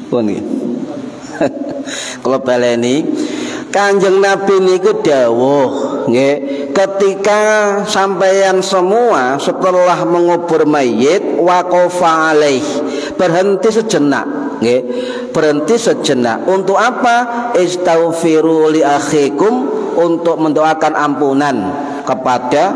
Pun nggih. Kalau baleni Kanjeng Nabi niku dawuh nggih, ketika sampeyan semua setelah mengubur mayit waqafa alaih, berhenti sejenak nggih, berhenti sejenak. Untuk apa? Istaghfiru li akhikum, untuk mendoakan ampunan kepada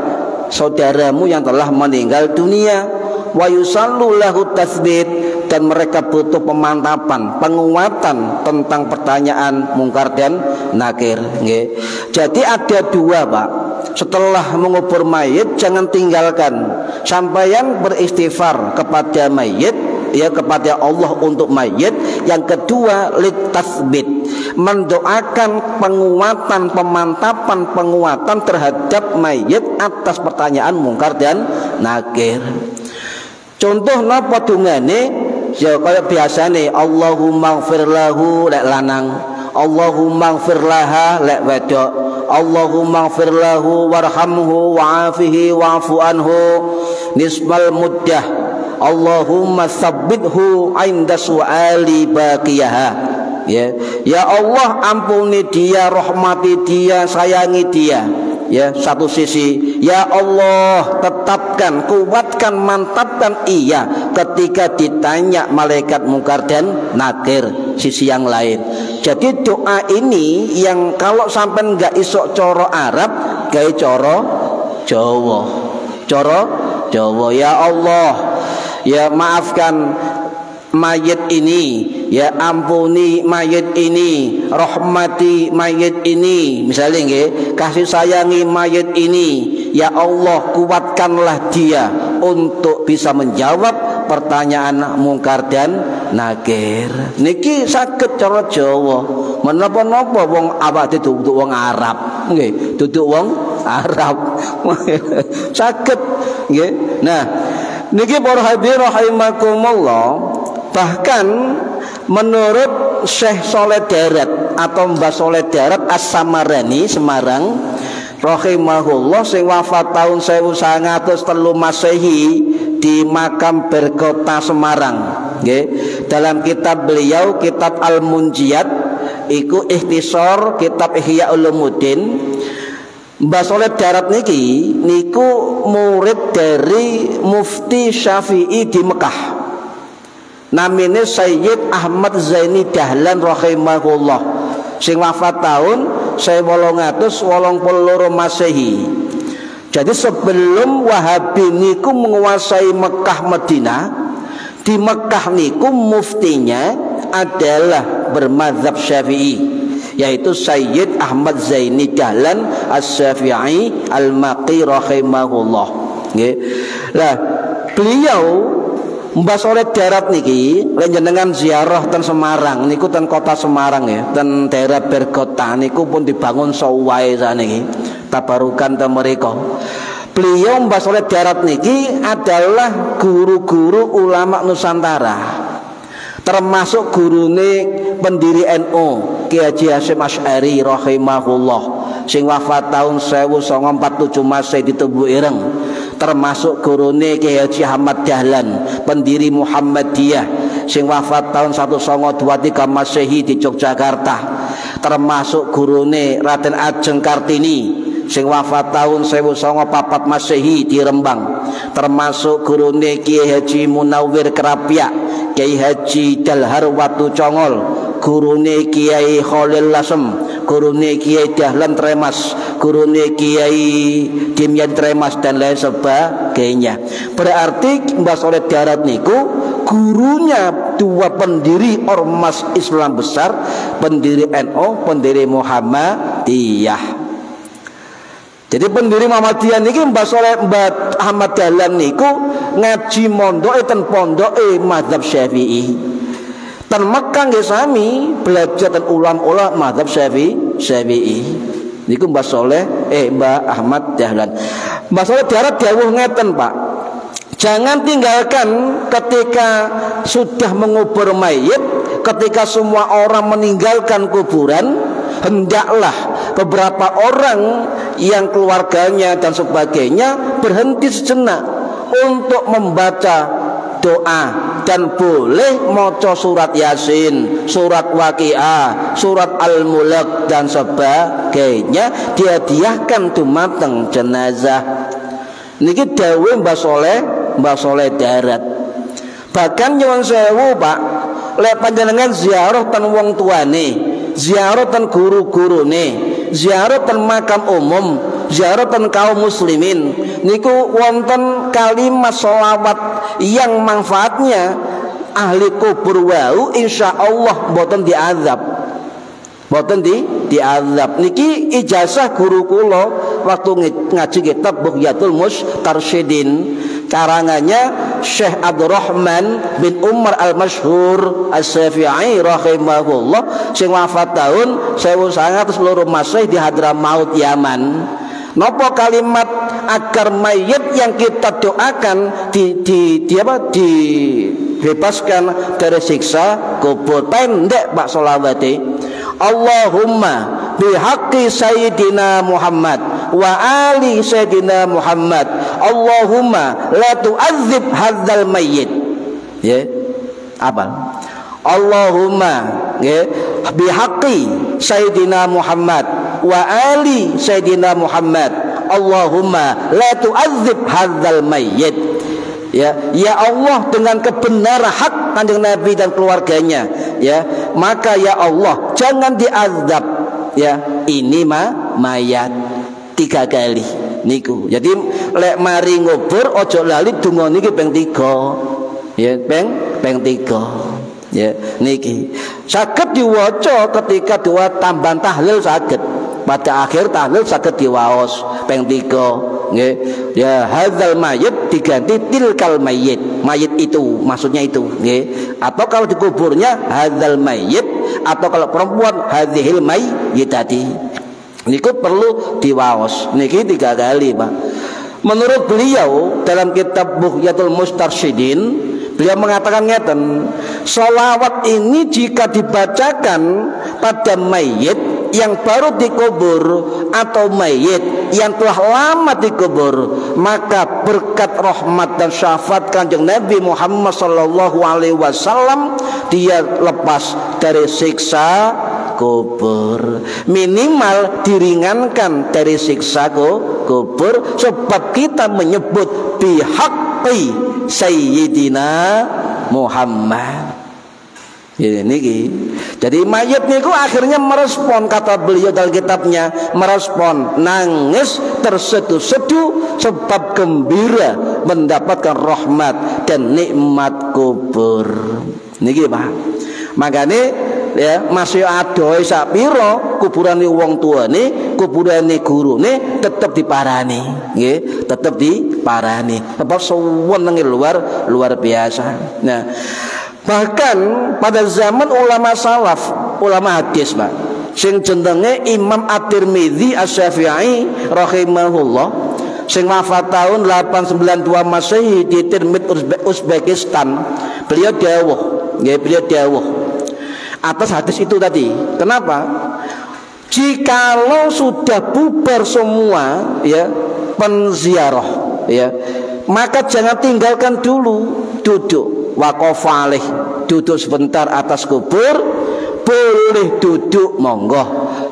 saudaramu yang telah meninggal dunia. Wa yusallu lahu tatsbit, dan mereka butuh pemantapan, penguatan tentang pertanyaan mungkar dan nakir nggih. Jadi ada dua, Pak. Setelah mengubur mayit jangan tinggalkan, sampeyan beristighfar kepada mayit, ya, kepada Allah untuk mayit. Yang kedua, litasbit, mendoakan penguatan, pemantapan, penguatan terhadap mayit atas pertanyaan mungkar dan nakir. Contoh napa dungane? Ya kaya biasane, Allahumma ighfir lahu lek lanang, Allahumma ighfir laha lek wedok, Allahumma ighfir lahu warhamhu wa'afihi wa'fu anhu nisbal muddah, Allahumma tsabbithu 'inda su'ali baqiyaha. Ya Allah, ampuni dia, rahmati dia, sayangi dia. Ya, satu sisi, ya Allah, tetapkan, kuatkan, mantapkan ia ketika ditanya malaikat mungkar dan nakir. Sisi yang lain. Jadi doa ini yang kalau sampai nggak isok coro Arab, kayak coro Jawa, coro Jawa. Ya Allah, ya maafkan mayit ini, ya ampuni mayit ini, rahmati mayit ini, misalnya nggih, kasih sayangi mayit ini. Ya Allah, kuatkanlah dia untuk bisa menjawab pertanyaan mungkar dan nakir. Niki saged cara Jawa. Menapa-napa wong awak duduk wong Arab, nggih, duduk wong Arab. Saged nggih. Nah, niki para hadirin rahimakumullah. Bahkan menurut Syekh Soleh Darat atau Mbah Soleh Darat As-Samarani Semarang rahimahullah, sing wafat tahun 1903 Masehi di makam Berkota Semarang nggih. Dalam kitab beliau, kitab Al-Munjiat, iku ikhtisar kitab Ihya Ulumuddin. Mbah Soleh Darat niki niku murid dari Mufti Syafi'i di Mekah. Namanya Sayyid Ahmad Zaini Dahlan rahimahullah, sing wafat tahun 1882 Masehi. Jadi sebelum Wahabi niku menguasai Mekah Madinah, di Mekah niku muftinya adalah bermadzhab Syafi'i, yaitu Sayyid Ahmad Zaini Dahlan As-Syafi'i Al-Maqi rahimahullah nggih. Lah beliau Mbah Soleh Darat niki lenjenengan ziarah ten Semarang niku, ten kota Semarang ya, ten daerah Berkota niku pun dibangun sawae saniki tabarukan ten mriko. Beliau Mbah Soleh Darat niki adalah guru-guru ulama Nusantara, termasuk gurune pendiri NU Ki Haji Hasyim Asy'ari rahimahullah, sing wafat tahun 1947 Masehi di Tebu Ireng. Termasuk gurune Ki Haji Ahmad Dahlan, pendiri Muhammadiyah, sing wafat tahun 1923 Masehi di Yogyakarta. Termasuk gurune Raden Ajeng Kartini, sing wafat tahun 1904 Masehi di Rembang. Termasuk gurune Kiai Haji Munawwir Kerapia, Kiai Haji Dalhar Watu Congol, gurune Kiai Khalil Lasem, gurune Kiai Dahlan Tremas, gurune Kiai Dimyan Tremas, dan lain sebagainya. Berarti Mbah Soleh Darat niku gurunya dua pendiri ormas Islam besar, pendiri NU, pendiri Muhammadiyah. Jadi pendiri Muhammadiyah niki Mbah Soleh Mbah Ahmad Dahlan niku ngaji mondoke ten pondoke mazhab Syafi'i. Ten Mekah nggih sami belajar ten ulama-ulama mazhab Syafi'i. Niku Mbah Soleh Mbah Ahmad Dahlan. Mbah Soleh Darat dawuh ngeten, Pak. Jangan tinggalkan ketika sudah mengubur mayit, ketika semua orang meninggalkan kuburan, hendaklah beberapa orang yang keluarganya dan sebagainya berhenti sejenak untuk membaca doa dan boleh maca surat Yasin, surat Waqiah, surat Al-Mulk dan sebagainya dihadiahkan dumateng jenazah. Niki dawuh Mbah Soleh Darat. Bahkan nyuwun sewu Pak, lek panjenengan ziarah ten wong tuane, ziarah ten guru-gurune, ziarah ten makam umum, ziarah ten kaum muslimin, niku wonten kalimat sholawat yang manfaatnya ahli kubur wau insyaallah mboten diazab. Mboten diazab. Niki ijazah guru kula waktu ngaji kitab Bughyatul Mustarsyidin, karangannya Syekh Abdurrahman bin Umar Al-Masyhur As-Syafi'i rahimahullah sing wafat tahun 1900 Masehi di Hadramaut Yaman. Napa kalimat agar mayit yang kita doakan dibebaskan dari siksa kubur. Pendek Pak sholawati. Allahumma bihaqqi sayyidina Muhammad wa ali sayyidina Muhammad, Allahumma la tu'adzib hadzal mayyit. Ya. Apa? Allahumma ya bihaqqi sayyidina Muhammad wa ali sayyidina Muhammad, Allahumma la tu'adzib hadzal mayyit. Ya Allah, dengan kebenaran hak Kanjeng Nabi dan keluarganya, ya maka ya Allah jangan diazab ya ini mayat 3 kali niku. Jadi lek mari ngubur ojo lali donga niki ping 3 ya, ping 3 ya niki saged diwaca ketika dua tambahan tahlil, saged pada akhir tahlil saged diwaos ping 3 nggih ya. Hadzal mayit diganti tilkal mayit, mayit itu maksudnya itu nggih. Atau kalau dikuburnya hadzal mayit, atau kalau perempuan hadzihil mayyitati. Niku perlu diwaos niki 3 kali Pak. Menurut beliau dalam kitab Bughyatul Mustarsyidin, beliau mengatakan ngeten, sholawat ini jika dibacakan pada mayit yang baru dikubur atau mayit yang telah lama dikubur, maka berkat rahmat dan syafaat Kanjeng Nabi Muhammad sallallahu alaihi wasallam dia lepas dari siksa kubur, minimal diringankan dari siksa kubur, sebab kita menyebut bihaqqi sayyidina Muhammad. Ini. Jadi mayit niku akhirnya merespon, kata beliau dalam kitabnya, merespon nangis terseduh-seduh sebab gembira mendapatkan rahmat dan nikmat kubur. Niki Pak. Makanya ya masih adoh sapiro kuburane wong tuane, kuburane gurune tetap diparani, nggih, tetap diparani. Sebab suwenenge luar biasa. Nah, bahkan pada zaman ulama salaf, ulama hadis Pak, sing jenenge Imam At-Tirmidzi Asy-Syafi'i rahimahullah, sing wafat tahun 892 Masehi di Tirmidz Uzbekistan. Beliau dawuh, nggih, beliau dawuh atas hadis itu tadi. Kenapa? Jikalau sudah bubar semua ya penziarah ya, maka jangan tinggalkan dulu, duduk waqaf alaih, duduk sebentar atas kubur, boleh duduk monggo,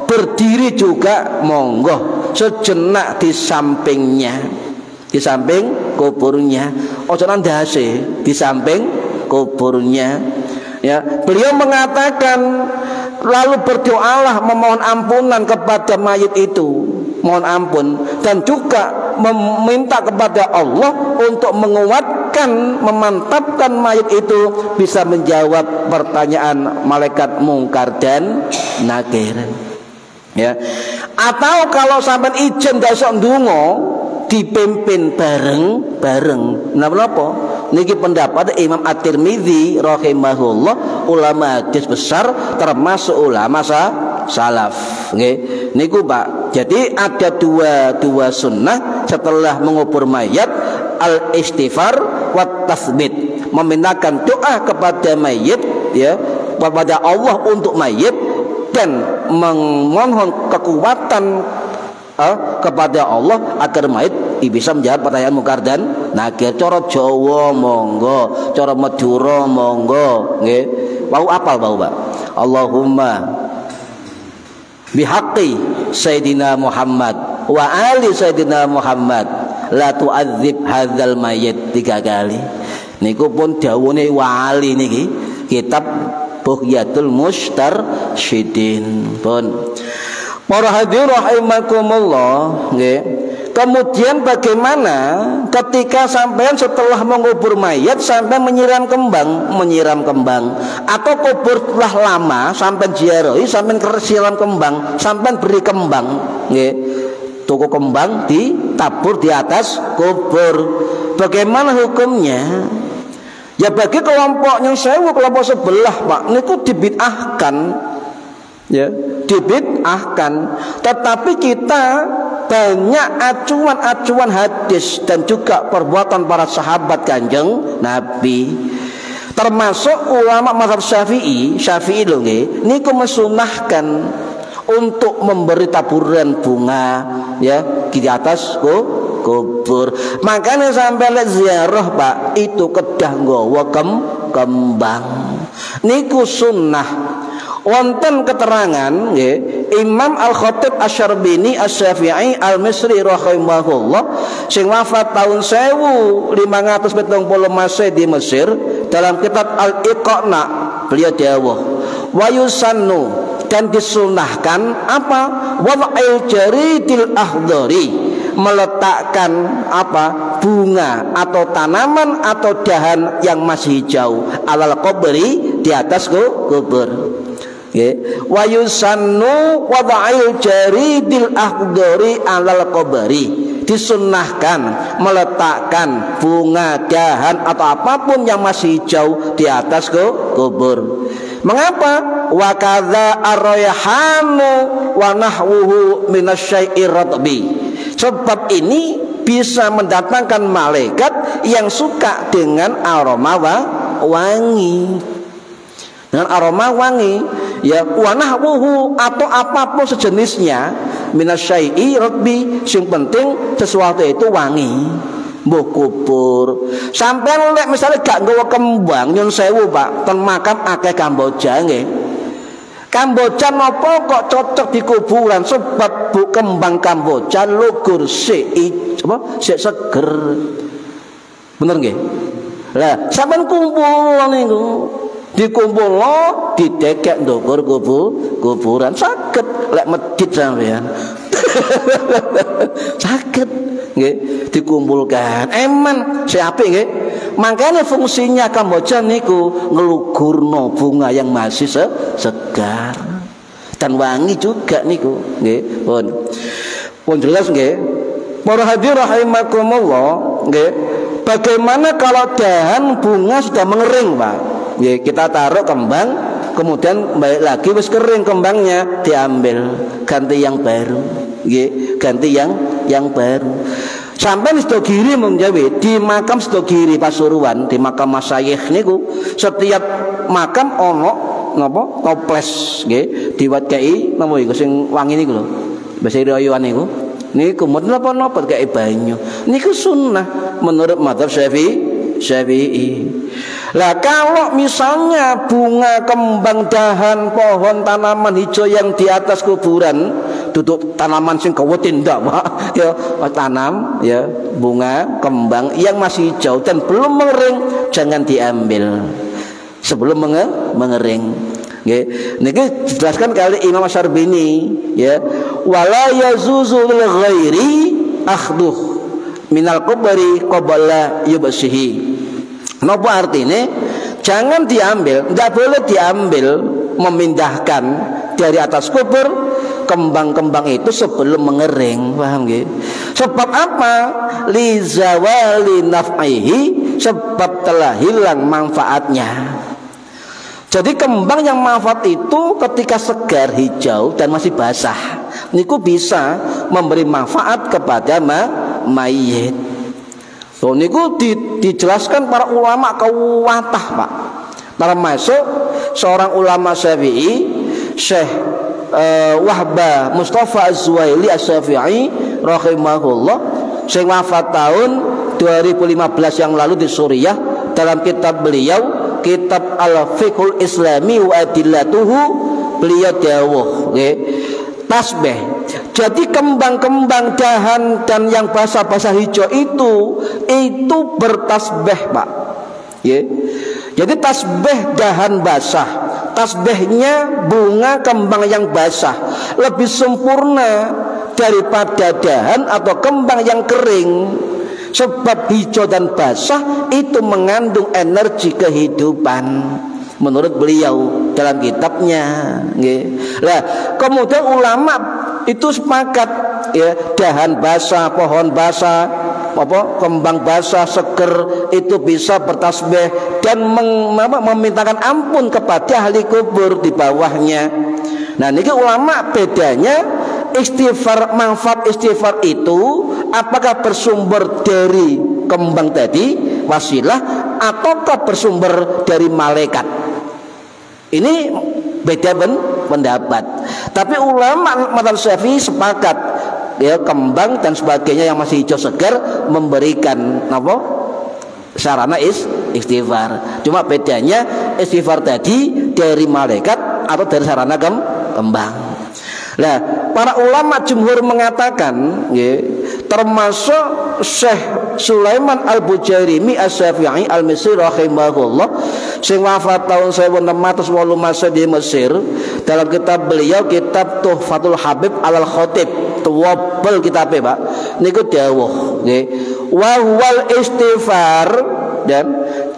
berdiri juga monggo, sejenak di sampingnya, di samping kuburnya, ojo ndase di samping kuburnya ya. Beliau mengatakan lalu berdoalah memohon ampunan kepada mayit itu, mohon ampun, dan juga meminta kepada Allah untuk menguatkan, memantapkan mayit itu bisa menjawab pertanyaan malaikat mungkar dan nakir ya. Atau kalau sampai ijen dasok ndonga dipimpin bareng-bareng. Napa? Niki pendapat Imam At-Tirmidzi rahimahullah, ulama hadis besar termasuk ulama salaf nggih niku Pak. Jadi ada dua sunnah setelah mengubur mayat, al-istighfar wa tatsbit, memintakan doa kepada mayit ya, kepada Allah untuk mayit, dan memohon kekuatan kepada Allah agar mayit bisa menjawab pertanyaan mungkar dan Nakir cara Jawa monggo, cara Madura monggo, nggih. Wau apal bau, Pak. Allahumma bihaqqi Sayyidina Muhammad wa ali Sayyidina Muhammad la tu'adzib hadzal mayyit 3 kali. Niku pun dawuhne wali niki, kitab Bughyatul Mustarsyidin. Pun para hadirin rahimakumullah, nggih. Kemudian bagaimana ketika sampean setelah mengubur mayat sampai menyiram kembang atau kubur telah lama sampean ziarahi sampean siram kembang, sampean beri kembang, nggih. Tuku kembang ditabur di atas kubur. Bagaimana hukumnya? Ya bagi kelompok yang sewu, kelompok sebelah, Pak, niku dibid'ahkan. Ya, dibid'ahkan. Tetapi kita banyak acuan-acuan hadis dan juga perbuatan para sahabat Kanjeng Nabi. Termasuk ulama mazhab Syafi'i lho nggih, niku mesunahkan untuk memberi taburan bunga ya di atas kubur. Makanya sampai lihat ziarah, Pak, itu kedah nggawa kembang. Niku sunnah. Wonten keterangan nggih, Imam Al-Khatib Asy-Syarbini Asy-Syafi'i Al-Misri rahimahullah sing wafat tahun 1570 Masehi di Mesir, dalam kitab Al-Iqna beliau dawuh wa yusannu, dan disunahkan apa? Wad'il jaridil akhdari, meletakkan apa? Bunga atau tanaman atau dahan yang masih hijau alal qabri, di atas kubur. Wa yusannu wad'il jaridil akhdari alal qabri, disunnahkan meletakkan bunga, dahan atau apapun yang masih hijau di atas kubur. Mengapa? Wa kadza ar-rayhanu wa nahwuhu minasyai'ir ratbi. Sebab ini bisa mendatangkan malaikat yang suka dengan aroma wangi. Dengan aroma wangi, ya, wa nahwuhu atau apapun sejenisnya minasyai'i ratbi, sing penting sesuatu itu wangi. Mbuh kubur sampean lek misalnya gak nggawa kembang nyun sewu, Pak, ten makam akeh Kamboja nggih. Kamboja napa kok cocok di kuburan? Sebab bu kembang Kamboja lugur sik seger. Bener nggih? Lah sampean kumpul niku, dikumpulno didekek ndukur kuburan saged lek medhit sampean. Saged nggih dikumpulkan. Eman siapik nggih. Makanya fungsinya Kamboja niku ngelugurno bunga yang masih segar dan wangi juga niku nggih. Pun jelas nggih. Para hadirin rahimakumullah nggih. Bagaimana kalau dahan bunga sudah mengering, Pak? Nggih, kita taruh kembang, kemudian balik lagi wis kering kembangnya, diambil, ganti yang baru. Nggih, ganti yang baru. Sampai di Sedogiri menjawab di makam Sedogiri Pasuruan, di makam Masyayikh niku setiap makam ono napa toples nggih diwatkai napa iku sing wangi niku lho. Basa riyoan niku. Niku mboten napa-napa kaya banyu. Niku sunnah menurut mazhab Syafi'i. Lah kalau misalnya bunga, kembang, dahan, pohon, tanaman hijau yang di atas kuburan, duduk tanaman sing kawetin ndak, Pak. Ya, tanam ya, bunga, kembang yang masih hijau dan belum mengering jangan diambil sebelum mengering. Nggih. Niki dijelaskan kali Imam Asy-Syarbini ya, wala yazuzu lil ghairi akhduh minal qabri qabla yubsihi. Napa artinya? Jangan diambil, tidak boleh diambil, memindahkan dari atas kubur kembang-kembang itu sebelum mengering, paham nggih? Sebab apa? Li zawali naf'ihi, sebab telah hilang manfaatnya. Jadi kembang yang manfaat itu ketika segar, hijau dan masih basah, niku bisa memberi manfaat kepada mayit. So, niku dijelaskan para ulama kawatah, Pak. Termasuk seorang ulama Syafi'i, Syekh Wahbah Mustafa Az-Zuwaili Asy-Syafi'i rahimahullah, sing wafat tahun 2015 yang lalu di Suriah, dalam kitab beliau, kitab Al-Fiqhul Islami wa Adillatuhu, beliau dawuh nggih, tasbih. Jadi kembang-kembang dahan dan yang basah-basah hijau itu bertasbih, Pak. Ya. Jadi tasbih dahan basah, tasbihnya bunga kembang yang basah lebih sempurna daripada dahan atau kembang yang kering. Sebab hijau dan basah itu mengandung energi kehidupan, menurut beliau dalam kitabnya. Nah, kemudian ulama itu sepakat, ya, dahan basah, pohon basah, kembang basah seger itu bisa bertasbih dan memintakan ampun kepada ahli kubur di bawahnya. Nah, ini ulama bedanya istighfar, manfaat istighfar itu apakah bersumber dari kembang tadi, wasilah, ataukah bersumber dari malaikat. Ini beda pendapat. Tapi ulama mazhab Syafi'i sepakat, ya, kembang dan sebagainya yang masih hijau segar memberikan apa? Sarana istighfar. Cuma bedanya istighfar tadi dari malaikat atau dari sarana kembang. Nah, para ulama jumhur mengatakan, ya, termasuk Syekh Sulaiman Al-Bujairimi As-Syafi'i Al-Misri rahimahullah, sing wafat tahun 1608 di Mesir, dalam kitab beliau, kitab Tuhfatul Habib Alal Khatib, tuwabel kitabnya, Pak, niku dawuh nggih, wa wal istighfar,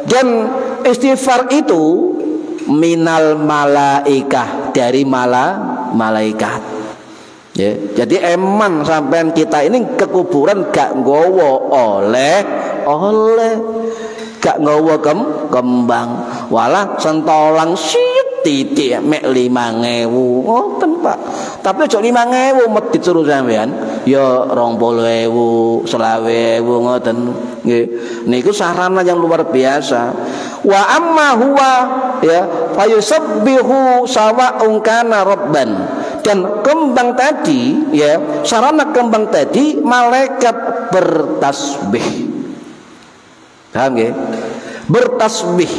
dan istighfar itu minal malaikah, dari malaikat. Ya, jadi eman sampean kita ini ke kuburan gak nggowo oleh gak nggowo kembang, walah sentolang titik mek 5.000 ngoten, Pak. Tapi aja 5.000 medit suruh sampean ya 20.000 20.000 ngoten nggih. Niku sarana yang luar biasa. Wa amma huwa, ya, fayusabbihu sawa'un kana rabban. Dan kembang tadi, ya, sarana kembang tadi malaikat bertasbih. Paham nggih? Bertasbih,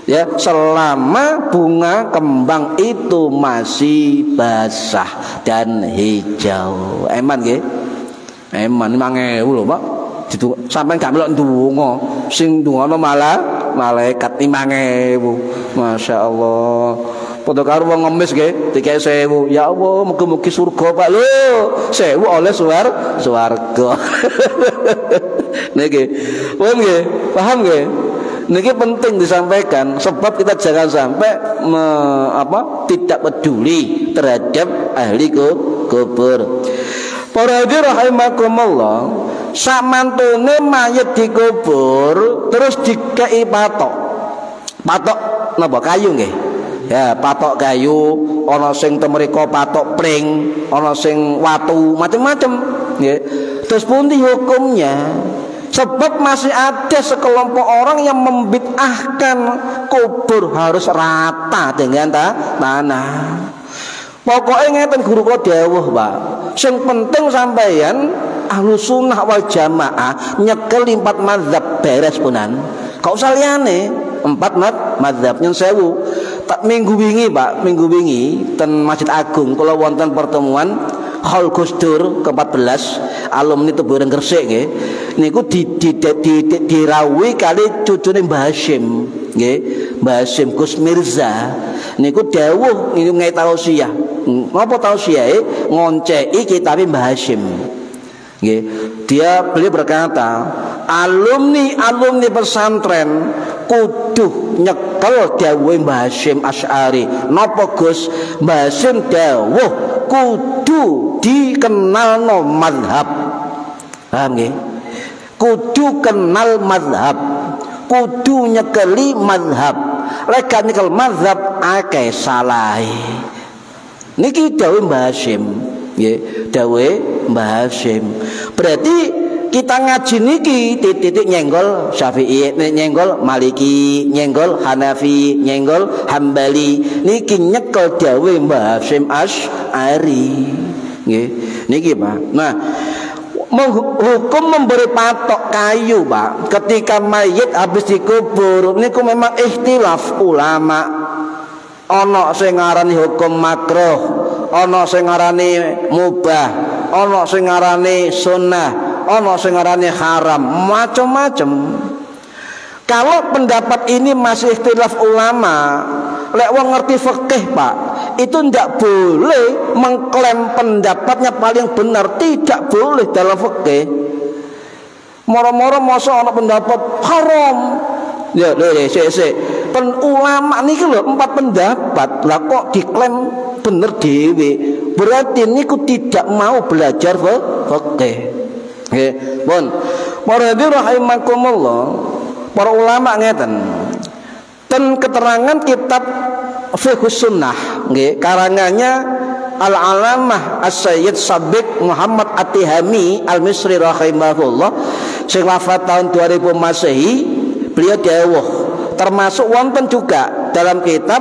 ya, selama bunga kembang itu masih basah dan hijau. Eman nggih? Eman 5.000 lho, Pak. Ditu sampean gak melok ndonga, sing ndongano malah malaikat 5.000. Masya Allah. Padha karo wong ngemis nggih, dikek 1.000. Ya Allah, mugi-mugi surga, Pak. Lho, 1.000 oleh swarga. Niki, paham nggih? Niki penting disampaikan, sebab kita jangan sampai tidak peduli terhadap ahli kubur. Para hadirin rahimakumullah, samantune mayit dikubur terus dikei patok napa kayu nggih. Ya, patok kayu, ana sing temriko patok pring, ana sing watu, macam-macam nggih. Terus pundi hukumnya? Sebab masih ada sekelompok orang yang membid'ahkan kubur harus rata dengan tanah. Pokoknya ngeten guru kula dawuh, Pak. Sing penting sampeyan Ahlus Sunnah wal Jamaah nyekel 4 mazhab beres punan. Gak usah liyane, 4 mazhab nyun sewu. Tak minggu wingi, Pak, minggu wingi ten Masjid Agung kula wonten pertemuan Hall Gus Dur ke-14 alumni Tebuireng Gresik nggih. Niku dirawuhi kali cucune Mbah Hasyim nggih, Mbah Hasyim Gus Mirza. Niku dawuh niku ngai tausiah. Napa tausiahe? Ngonceki kitabe Mbah Hasyim. Nggih. Beliau berkata, alumni pesantren kudu nyekel dawuhe Mbah Hasyim Asy'ari. Napa Gus? Mbah Hasyim dawuh kudu dikenalno mazhab. Paham nggih? Kudu kenal mazhab, kudu nyekeli mazhab. Lek gak nyekel mazhab akeh salahe. Niki dawuhe Mbah Hasyim, nggih, dawuhe Mbah Hasyim. Berarti kita ngaji niki titik nyenggol Syafi'i, nyenggol Maliki, nyenggol Hanafi, nyenggol Hambali. Niki nyekel dawuhe Mbah Hasyim Asy'ari. Nggih. Niki, Pak. Nah, hukum memberi patok kayu, Pak, ketika mayit habis dikubur niku memang ikhtilaf ulama. Ana sing ngarani hukum makruh, ana sing ngarani mubah, ana sing ngarani sunnah, ana sing ngarani haram, macam-macam. Kalau pendapat ini masih ikhtilaf ulama, lek wong ngerti fikih, Pak, itu tidak boleh mengklaim pendapatnya paling benar, tidak boleh dalam fikih. Moro-moro masa ana pendapat haram. Ya, pen ulama niki lho 4 pendapat. Lah kok diklaim bener dhewe? Berarti niku tidak mau belajar fikih. Nggih, pun. Para rahimakumullah, para ulama ngeten. Ten keterangan kitab Fiqhus Sunnah nggih, karangannya Al-Alamah As-Sayyid Sabiq Muhammad At-Tihami Al-Misri rahimahullah, sing wafat tahun 2000 Masehi. Beliau dawuh, termasuk wonten juga dalam kitab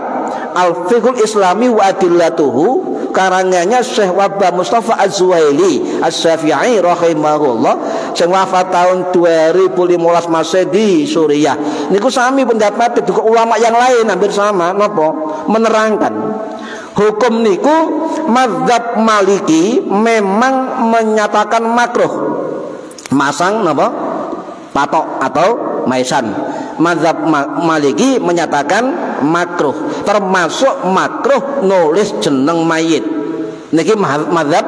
Al-Fiqhul Islami wa Adillatuhu, karangannya Syekh Wahbah Mustafa Az-Zuhaili As-Syafi'i rahimahullah, sing wafat tahun 2015 Masehi di Suriah. Niku sami pendapat juga ulama yang lain hampir sama, napa? Menerangkan hukum niku mazhab Maliki memang menyatakan makruh masang napa? Patok atau maisan. Mazhab Maliki menyatakan makruh, termasuk makruh nulis jeneng mayit. Niki mazhab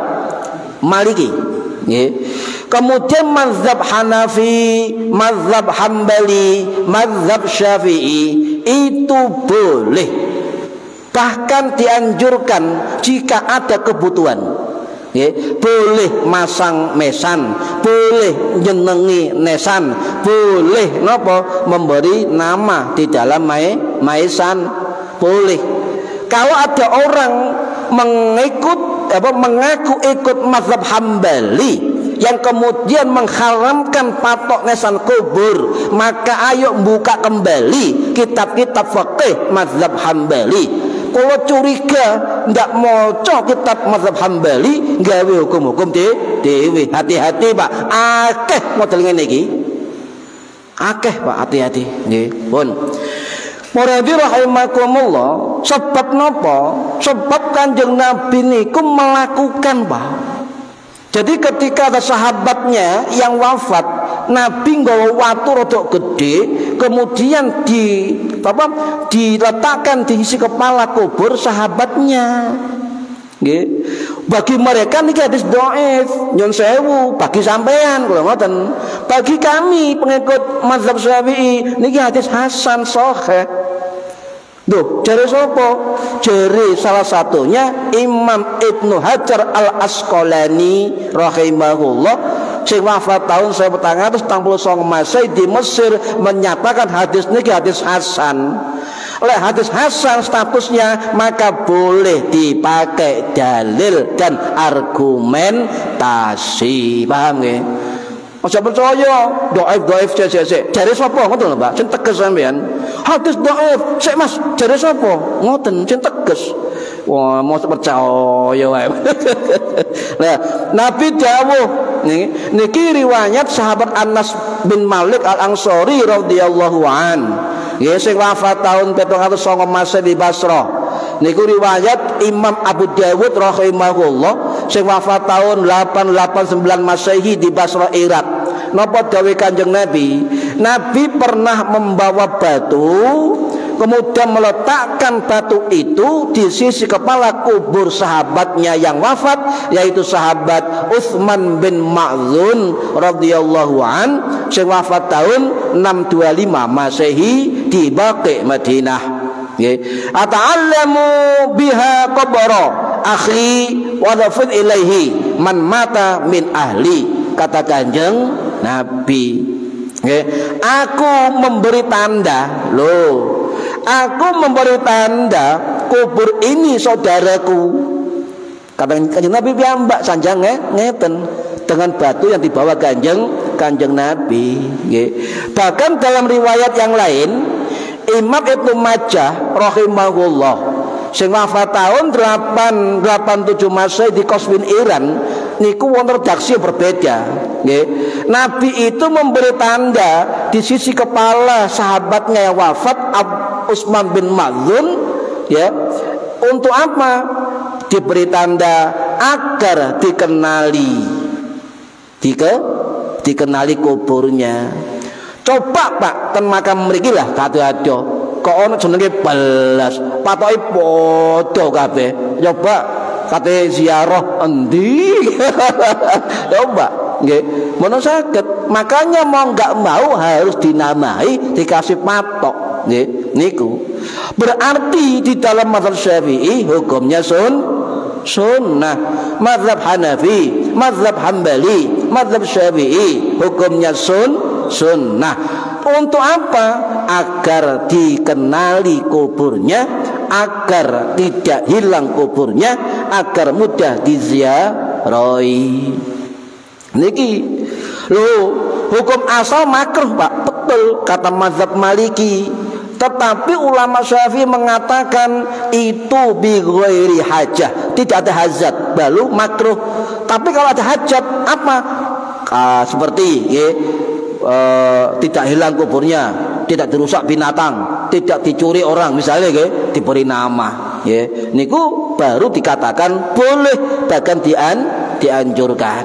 Maliki. Nggih. Kemudian mazhab Hanafi, mazhab Hambali, mazhab Syafi'i itu boleh, bahkan dianjurkan jika ada kebutuhan. Boleh masang mesan, boleh nyenengi nesan, boleh nopo memberi nama di dalam maisan, boleh. Kalau ada orang mengaku ikut mazhab Hambali yang kemudian mengharamkan patok nesan kubur, maka ayo buka kembali kitab-kitab fikih mazhab Hambali. Kalau curiga ndak maca kitab mazhab Hambali, gawe hukum-hukum dhewe. Hati-hati, Pak. Akeh model ngene iki. Akeh, Pak, hati-hati. Nggih, pun. Muradi rahimakumullah, sebab napa? Sebab Kanjeng Nabi niku melakukan, Pak. Jadi ketika ada sahabatnya yang wafat, Nabi nggawa watu rodok gede, kemudian diletakkan di isi kepala kubur sahabatnya. Nggih. Bagi mereka niki hadis dhaif, nyon sewu, bagi sampean kula ngoten. Bagi kami pengikut mazhab Syafi'i niki hadis hasan sahih. Duh, jare sapa? Jare salah satunya Imam Ibnu Hajar Al-Asqalani rahimahullah, sing wafat tahun 1499 Masehi di Mesir, menyatakan hadis niki hadis hasan. Oleh hadis hasan statusnya, maka boleh dipakai dalil dan argumentasi. Paham nggih? Aja percaya dhaif cek. Jare sapa ngoten lho, Pak? Sing tegas sampean. Hadis dhaif. Sik Mas, jare sapa? Ngoten, sing tegas. Wah, mau percaya wae. Nah, Nabi dawuh niki riwayat sahabat Anas bin Malik Al-Ansari radhiyallahu an. Nggih, sing wafat tahun 709 Masehi di Basrah. Niku riwayat Imam Abu Dawud rahimahullah, sing wafat tahun 889 Masehi di Basrah, Irak. Napa dawuh Kanjeng Nabi? Nabi pernah membawa batu, kemudian meletakkan batu itu di sisi kepala kubur sahabatnya yang wafat, yaitu sahabat Utsman bin Ma'zun radhiyallahu an, sing wafat tahun 625 Masehi di Baqi Madinah. Ata'allamu biha qabra akhi wa dhafid ilaihi man mata min ahli, kata Kanjeng Nabi. Aku memberi tanda, loh, aku memberi tanda kubur ini saudaraku, kata Kanjeng Nabi piyambak sanjang ngeten dengan batu yang dibawa Kanjeng Nabi. Bahkan dalam riwayat yang lain, Imam Ibnu Majah rahimahullah, sing wafat tahun 887 Masehi di Qaswin, Iran, niku wonten redaksi berbeda, nggih. Nabi itu memberi tanda di sisi kepala sahabatnya yang wafat, Utsman bin Maz'un, ya. Untuk apa? Diberi tanda agar dikenali kuburnya. Coba Pak ten makam mriki lah kado-kado. Kok ana jenenge belas, patoke padha kabeh. Coba kate ziarah endi? Coba nggih, mono saged. Makanya mau enggak mau harus dinamai, dikasih patok. Nggih, niku. Berarti di dalam mazhab Syafi'i hukumnya sunnah. Mazhab Hanafi, mazhab Hambali, mazhab Syafi'i hukumnya sunnah. Untuk apa? Agar dikenali kuburnya, agar tidak hilang kuburnya, agar mudah diziarahi. Niki lho, hukum asal makruh Pak, betul kata mazhab Maliki. Tetapi ulama Syafi'i mengatakan itu bi ghairi hajah, tidak ada hajat, baru makruh. Tapi kalau ada hajat apa? Seperti tidak hilang kuburnya, tidak dirusak binatang, tidak dicuri orang misalnya, diberi nama, niku baru dikatakan boleh, bahkan dianjurkan.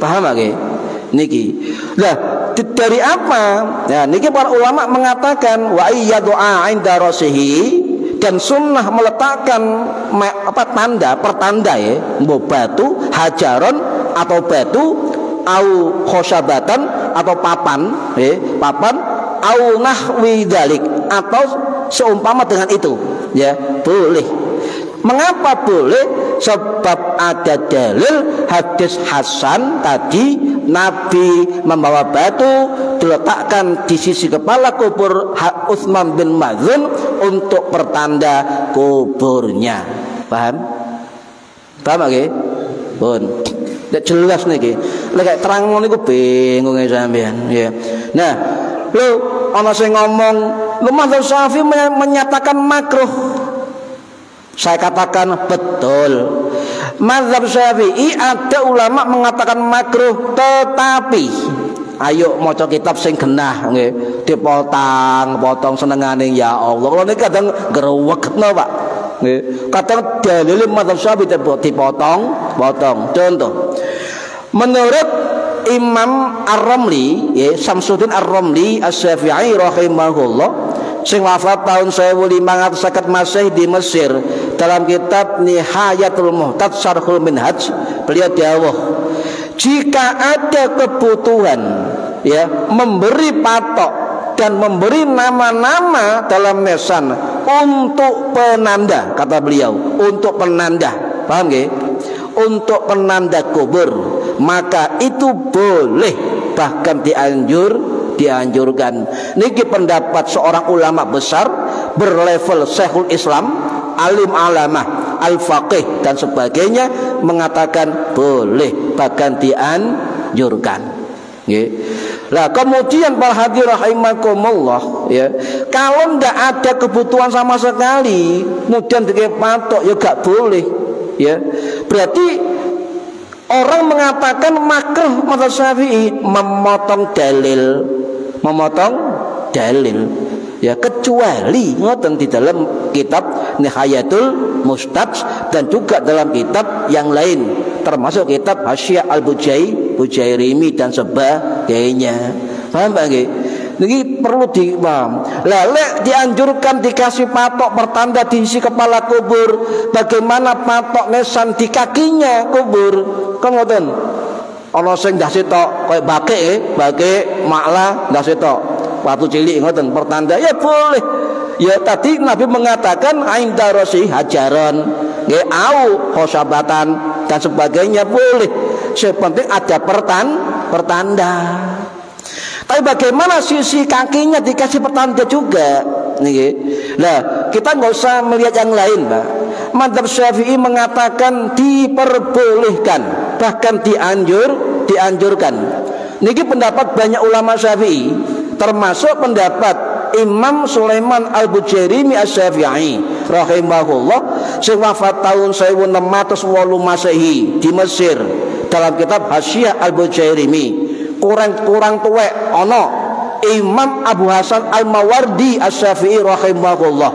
Paham nggih? Niki. Nah, dari apa? Ya, niki para ulama mengatakan wa iyyadu'a 'inda rasihi, dan sunnah meletakkan pertanda mbok batu, hajaron atau batu, au khosyabatan atau papan, au nahwi dzalik, atau seumpama dengan itu, ya, boleh. Mengapa boleh? Sebab ada dalil hadis Hasan tadi, Nabi membawa batu diletakkan di sisi kepala kubur Utsman bin Maz'un untuk pertanda kuburnya. Paham? Paham nggih? Pun. Nek jelas niki. Lek terang niku bingung sampean, ya. Nah, lho ana sing ngomong, lho mazhab Syafi'i menyatakan makruh. Saya katakan betul. Mazhab Syafi'i ada ulama mengatakan makruh, tetapi ayo maca kitab sing genah nggih, dipotong senengane ya Allah. Kalau niki kadang grewekno Pak. Nggih, kadang dalil mazhab Syafi'i dipotong. Contoh. Menurut Imam Ar-Ramli, Samsuddin Ar-Ramli Asy-Syafi'i rahimahullah, sing wafat tahun 1550 Masehi di Mesir, dalam kitab Nihayatul Muhtad Syarhul Minhaj, beliau dawuh, jika ada kebutuhan memberi patok dan memberi nama-nama dalam nisan untuk penanda, kata beliau, untuk penanda, paham nggih? Untuk penanda kubur, maka itu boleh, bahkan dianjurkan. Niki pendapat seorang ulama besar berlevel Syekhul Islam, alim alamah, al-faqih dan sebagainya, mengatakan boleh, bahkan dianjurkan. Nah, kemudian para hadirin rahimakumullah, kalau tidak ada kebutuhan sama sekali, kemudian dikasih patok, ya gak boleh, berarti orang mengatakan makruh mazhab Syafi'i memotong dalil, kecuali ngoten di dalam kitab Nihayatul Mustad dan juga dalam kitab yang lain, termasuk kitab Hasyiah Al-Bujairimi dan sebagainya. Paham Pak nggih? Niki perlu dipaham. Lah lek dianjurkan dikasih patok pertanda di sisi kepala kubur, bagaimana patok nisan di kakinya kubur? Kan ngoten. Ana sing ndas tok koyo bake makla ndas tok. Watu cilik ngoten pertanda, ya boleh. Ya tadi Nabi mengatakan ainda rasi hajaran, nggih, au khosabatan dan sebagainya boleh. Sepenting ada pertanda. Tapi bagaimana sisi kakinya dikasih pertanda juga? Nah, kita nggak usah melihat yang lain, Pak. Mazhab Syafi'i mengatakan diperbolehkan, bahkan dianjurkan. Niki pendapat banyak ulama Syafi'i, termasuk pendapat Imam Sulaiman Al-Bujairimi Asy-Syafi'i rahimahullah sing wafat tahun 1608 Masehi di Mesir. Dalam kitab Hasyiah Al-Bujairimi kurang tuwek ana Imam Abu Hasan Al-Mawardi Asy-Syafi'i rahimahullah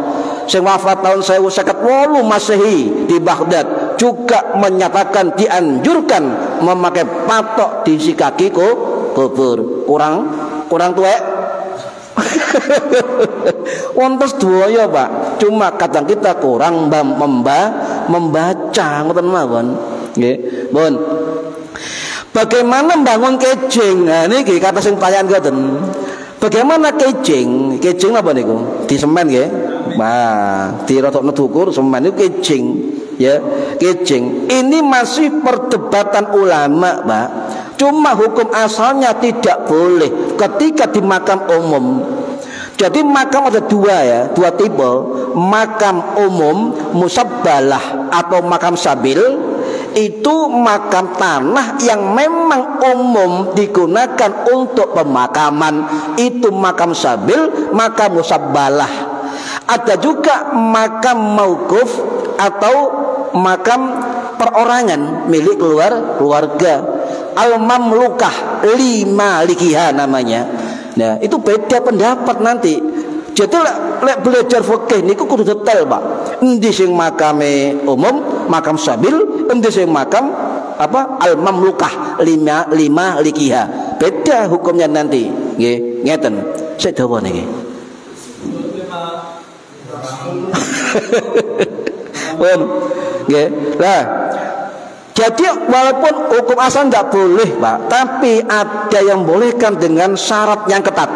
sing wafat tahun 1058 Masehi di Baghdad juga menyatakan dianjurkan memakai patok di isi kaki kubur. Kurang tuwek. Wontes duaya, Pak. Cuma kadang kita kurang membaca ngoten mawon. Nggih. Pun. Bagaimana membangun kejing? Nah niki kata sing payan ngoten. Bagaimana kejing? Kejing apa niku? Di semen nggih. Nah, dirotokno dukur semen niku kejing. Ya, kejing. Ini masih perdebatan ulama, Pak. Cuma hukum asalnya tidak boleh ketika di makam umum. Jadi makam ada dua tipe. Makam umum musabbalah atau makam sabil itu makam tanah yang memang umum digunakan untuk pemakaman, itu makam sabil, makam musabbalah. Ada juga makam mauquf atau makam perorangan milik keluarga, al-mamlukah, likiha namanya. Nah, itu beda pendapat nanti. Jadi lek belajar fikih niku kudu detail, Pak. Endi sing makame umum, makam sabil, endi sing makam apa? Al-mamlukah, lima likiha. Beda hukumnya nanti. Nggih, ngeten. Sik dawa niki. Pun nggih. Lah, jadi walaupun hukum asal tidak boleh, Pak, tapi ada yang bolehkan dengan syarat yang ketat.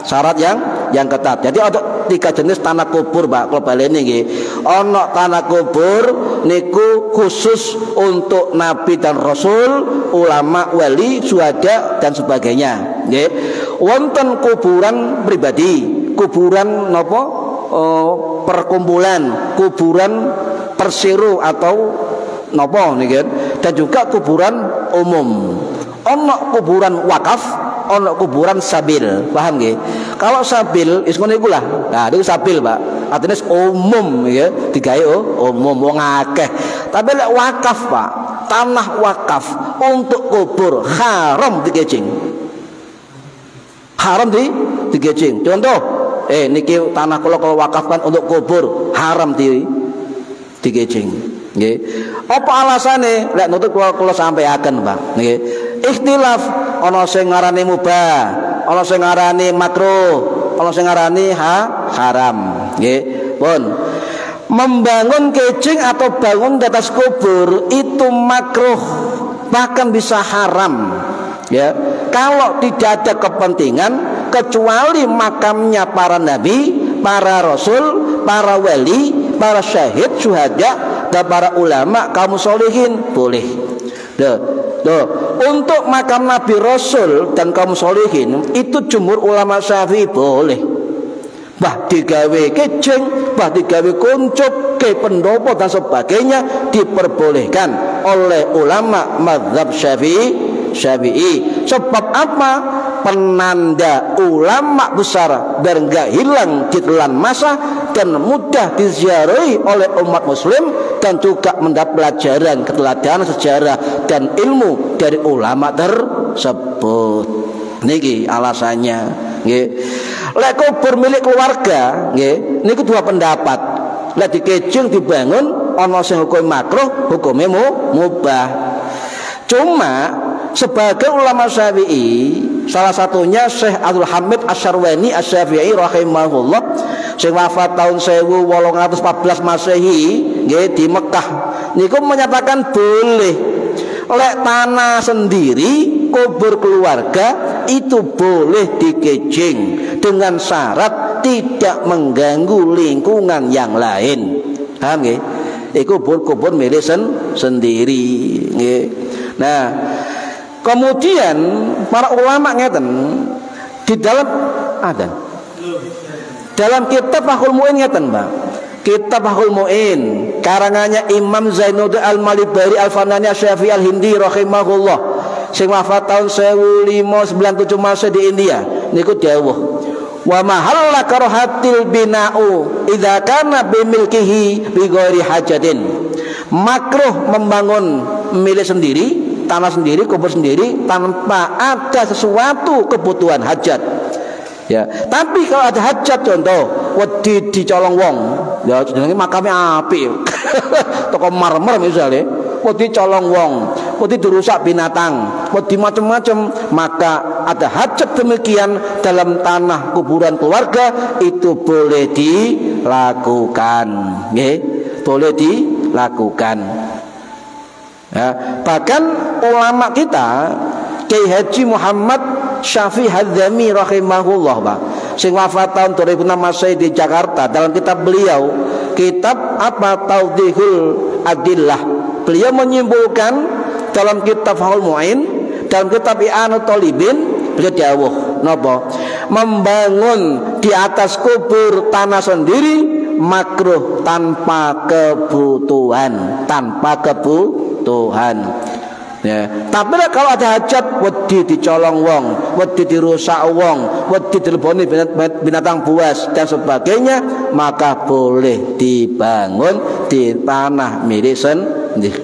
Syarat yang ketat. Jadi ada 3 jenis tanah kubur, Pak. Kalau baleni nggih. Ana tanah kubur niku khusus untuk nabi dan rasul, ulama, wali, syuhada dan sebagainya. Nggih. Wonten kuburan pribadi, kuburan napa? Perkumpulan, kuburan persero atau napa niki, dan juga kuburan umum. Ana kuburan wakaf, ana kuburan sabil. Paham nggih? Kalau sabil is ngono iku lah. Nah, niku sabil, Pak. Artinya umum ya, digawe umum wong akeh. Tapi lek wakaf, Pak, tanah wakaf untuk kubur haram dikecing. Haram dikecing. Contoh, niki tanah kula kalau wakafkan untuk kubur haram dikecing. Nggih. Apa alasane? Lek nutut kula sampaiaken, Pak. Nggih. Ikhtilaf, ana sing ngarani mubah, ana sing ngarani makruh, ana sing ngarani haram. Nggih. Pun. Membangun kecing atau bangun di atas kubur itu makruh, bahkan bisa haram. Ya. Kalau tidak ada kepentingan kecuali makamnya para nabi, para rasul, para wali, para syahid, syuhada, dan para ulama, kaum sholihin boleh. Untuk makam nabi, rasul dan kaum sholihin itu jumhur ulama Syafi'i boleh. Bah digawe kecing, bah digawe kuncup, ke pendopo dan sebagainya diperbolehkan oleh ulama mazhab Syafi'i. Sebab apa? Penanda ulama besar biar enggak hilang di telan masa dan mudah diziarahi oleh umat muslim, dan juga mendapat pelajaran, keteladanan sejarah dan ilmu dari ulama tersebut. Niki alasannya. Nggih. Lek kubur milik keluarga, nggih, niku dua pendapat. Lek dikecing dibangun ana sing hukum makruh, hukumnya mubah. Cuma sebagai ulama Syafi'i, salah satunya Syekh Abdul Hamid Asy-Syarwani Asy-Syafi'i rahimahullah, sing wafat tahun 1814 Masehi, nggih, di Mekah, niku menyatakan boleh lek tanah sendiri kubur keluarga itu boleh dikecing dengan syarat tidak mengganggu lingkungan yang lain. Paham nggih? Iku kubur milik sendiri, nggih. Nah, kemudian para ulama ngeten di dalam kitab Fathul Mu'in ngeten, Pak. Kitab Fathul Mu'in karangannya Imam Zainuddin Al-Malibari Al-Fanani Asy-Syafi'i Al-Hindi rahimahullah, sing wafat tahun 1597 Masehi di India. Niku dawuh, Wa mahalla karahatil bina'u idza kana bimilkihi bi ghairi hajatin. Makruh membangun milik sendiri, tanah sendiri, kubur sendiri tanpa ada sesuatu kebutuhan hajat. Ya, tapi kalau ada hajat, contoh wedi dicolong wong, ya jenenge makame apik. Toko marmer misalnya, wedi colong wong, wedi dirusak binatang, wedi macam-macam, maka ada hajat demikian dalam tanah kuburan keluarga itu boleh dilakukan, nggih, boleh dilakukan. Ya, bahkan ulama kita Kiai Haji Muhammad Syafi Hadzami rahimahullah, Pak, sing wafat tahun 2006 Masehi di Jakarta, dalam kitab beliau, kitab apa, Tawdihul Adillah, beliau menyimpulkan dalam kitab Fathul Mu'in, dalam kitab I'anut Talibin, beliau dawuh napa? Membangun di atas kubur tanah sendiri makruh tanpa kebutuhan, ya. Tapi kalau ada hajat, wedi dicolong wong, wedi dirusak wong, wedi dileboni binatang buas dan sebagainya, maka boleh dibangun di tanah milik sendiri.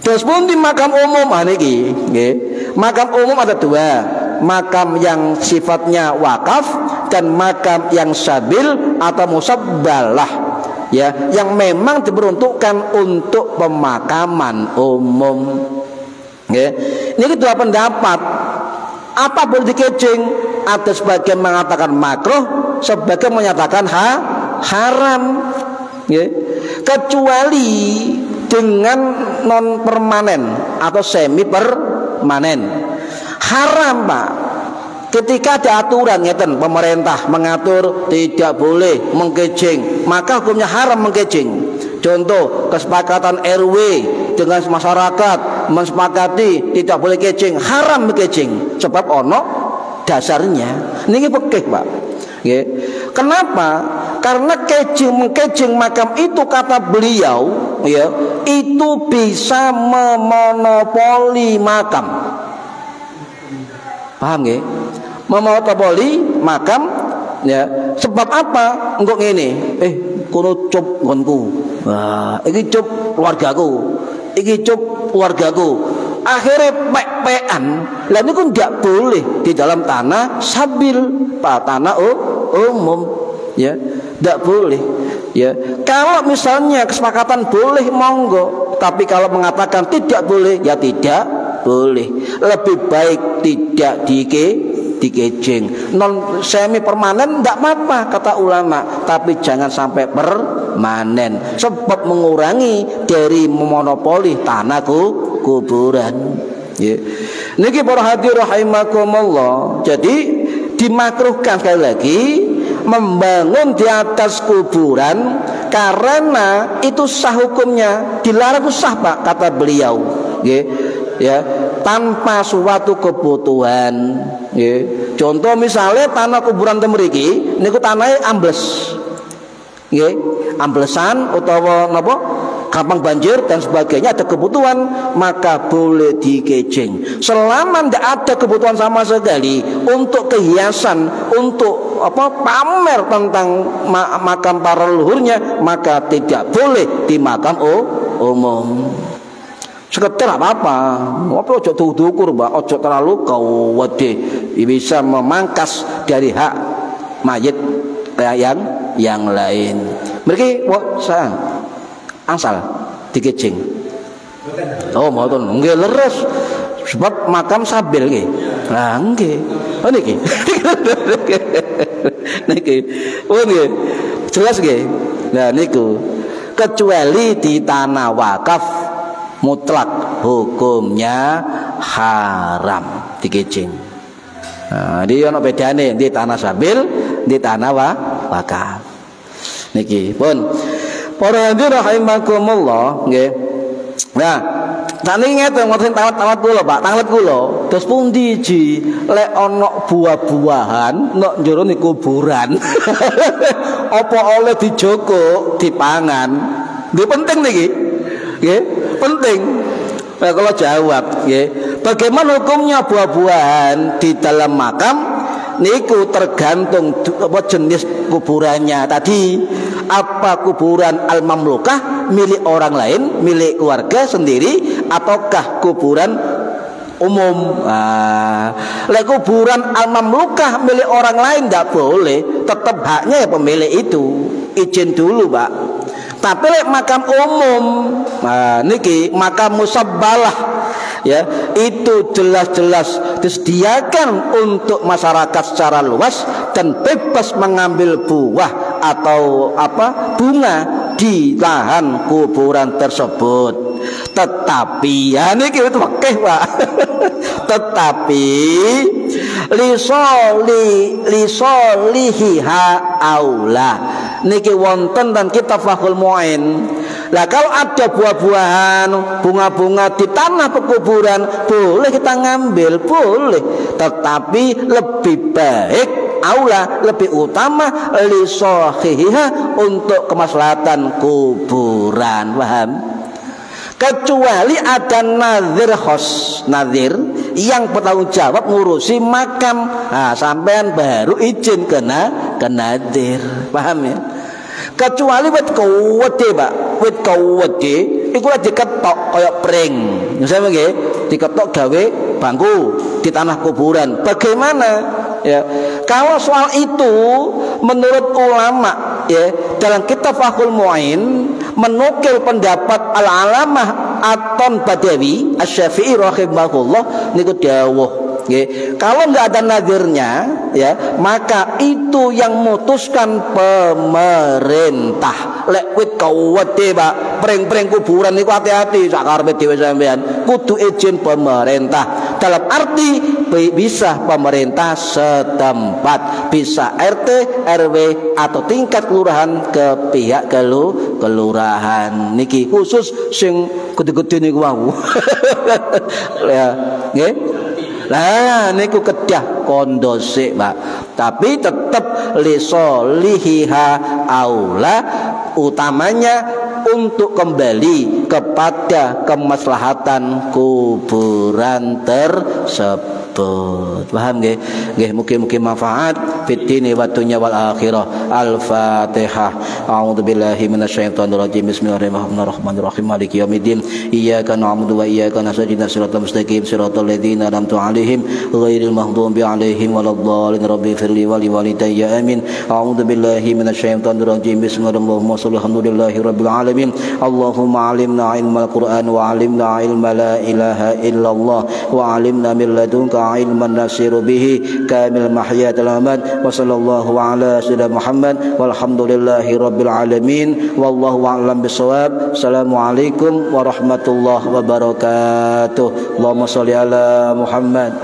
Terus pun di makam umum niki, nggih. Makam umum ada dua, makam yang sifatnya wakaf dan makam yang sabil atau musabbalah, ya, yang memang diperuntukkan untuk pemakaman umum. Okay. Ini dua pendapat. Apa boleh dikecing? Ada sebagian mengatakan makruh, sebagian menyatakan haram. Okay. Kecuali dengan non permanen atau semi permanen. Haram, Pak. Ketika ada aturan ngeten, pemerintah mengatur tidak boleh mengkecing, maka hukumnya haram mengkecing. Contoh, kesepakatan RW dengan masyarakat mensepakati tidak boleh kecing, haram kecing, sebab ono dasarnya. Ini fikih, Pak. Nggih. Kenapa? Karena mengkecing makam itu kata beliau, ya, itu bisa memonopoli makam. Paham nggih? Memonopoli makam, ya. Sebab apa? Engko ngene, kono cup nggonku. Wah, iki cup keluargaku. Iki cup keluargaku. Akhirnya pek-pekan. Lah niku ndak boleh di dalam tanah sabil, tanah umum, ya. Ndak boleh, ya. Kalau misalnya kesepakatan boleh, monggo. Tapi kalau mengatakan tidak boleh, ya tidak boleh. Lebih baik tidak dikecing. Non semi permanen tidak apa-apa kata ulama, tapi jangan sampai permanen, sebab mengurangi dari memonopoli tanah kuburan. Ya. Niki para hadirin rahimakumullah. Jadi dimakruhkan sekali lagi membangun di atas kuburan karena itu sah hukumnya, dilarang sah, Pak, kata beliau. Ya, tanpa suatu kebutuhan. Contoh misalnya tanah kuburan temriki niku tanahnya ambles, amblesan utawa napa gampang banjir dan sebagainya, ada kebutuhan, maka boleh dikecing. Selama tidak ada kebutuhan sama sekali untuk kehiasan, untuk pamer tentang makam para leluhurnya, maka tidak boleh di makam umum. Sekedar apa-apa, ojo diukur, Mbak, ojo terlalu kawede, bisa memangkas dari hak mayit yang lain. Mereka angsal dikecing. Oh, mboten, nggih leres. Sebab makam sabil nggih. Lah nggih. Oh niki. Niki. Oh nggih. Jelas nggih. Nah niku kecuali di tanah wakaf mutlak hukumnya haram dikecing. Nah, dia ono bedane di tanah sabil, di tanah wakaf. Niki pun para hadirin rahimakumullah, nggih. Nah, sakniki ngeten ngoten tawat-tawat kula, Pak, tanglet kula. Terus pundi ji lek ana buah-buahan nek njero niku kuburan. Apa oleh dijoko, dipangan? Nggih penting niki. Nggih, penting. Nah, kalau jawab, nggih. Bagaimana hukumnya buah-buahan di dalam makam niku tergantung apa jenis kuburannya tadi. Apa kuburan al-mamlukah milik orang lain, milik keluarga sendiri, ataukah kuburan umum? Lek kuburan al-mamlukah milik orang lain tidak boleh, tetap haknya ya pemilik itu, izin dulu Pak. Tapi lek makam umum, niki makam musabbalah, ya itu jelas-jelas disediakan untuk masyarakat secara luas dan bebas mengambil buah atau bunga di lahan kuburan tersebut. Tetapi ya niki itu pakai Pak. Tetapi lisolihiha aula niki wonten dan kita Fathul Mu'in. Lah kalau ada buah-buahan, bunga-bunga di tanah pekuburan, boleh kita ngambil, boleh. Tetapi lebih baik, aula, lebih utama lisohiha untuk kemaslahatan kuburan. Paham? Kecuali ada nazir khos, nazir yang bertanggung jawab ngurusi makam. Sampean baru izin ke nazir. Paham ya? Kecuali wit kawede Pak, wit kawede iku diketok kaya pring. Misalnya nggih, diketok gawe bangku di tanah kuburan. Bagaimana? Ya, kalau soal itu menurut ulama ya dalam kitab Fathul Mu'in menukil pendapat Al-Alamah Aton Badawi Asy-Syafi'i rahimahullah niku dawuh. Kalau nggak ada nazirnya, ya maka itu yang memutuskan pemerintah. Lek wit kawede Pak, pring-pring kuburan niku hati-hati sakarepe dhewe sampean. Kudu izin pemerintah. Dalam arti bisa pemerintah setempat, bisa RT, RW atau tingkat kelurahan ke pihak kelurahan. Niki khusus sing gede-gede niku wau. Ya, nggih. Lah niku kedah kondose Pak. Tapi tetap lisolihiha aula, utamanya untuk kembali kepada kemaslahatan kuburan tersebut. Paham nggih? Nggih, mugi-mugi manfaat fid dini wa dunya wal akhirah. Al-Fatihah. A'udzubillahi minasyaitonir rajim. Bismillahirrahmanirrahim. Maliki yaumiddin. Iyyaka na'budu wa iyyaka nasta'in. Shiratal mustaqim. Shiratal ladzina an'amta 'alaihim ghairil maghdubi 'alaihim waladdallin. Rabbi firli wa li walidayya amin. A'udzubillahi minasyaitonir rajim. Bismillahirrahmanirrahim. Alhamdulillahi rabbil alamin. Allahumma 'allimna ilmal Qur'an wa 'allimna ilma la ilaha illallah wa 'allimna min ladunka ilman nasiru bihi kamil mahyatil amad wa sallallahu ala sayyidina Muhammad walhamdulillahi rabbil alamin wallahu a'lam bissawab. Assalamualaikum warahmatullahi wabarakatuh. Allahumma shalli ala Muhammad.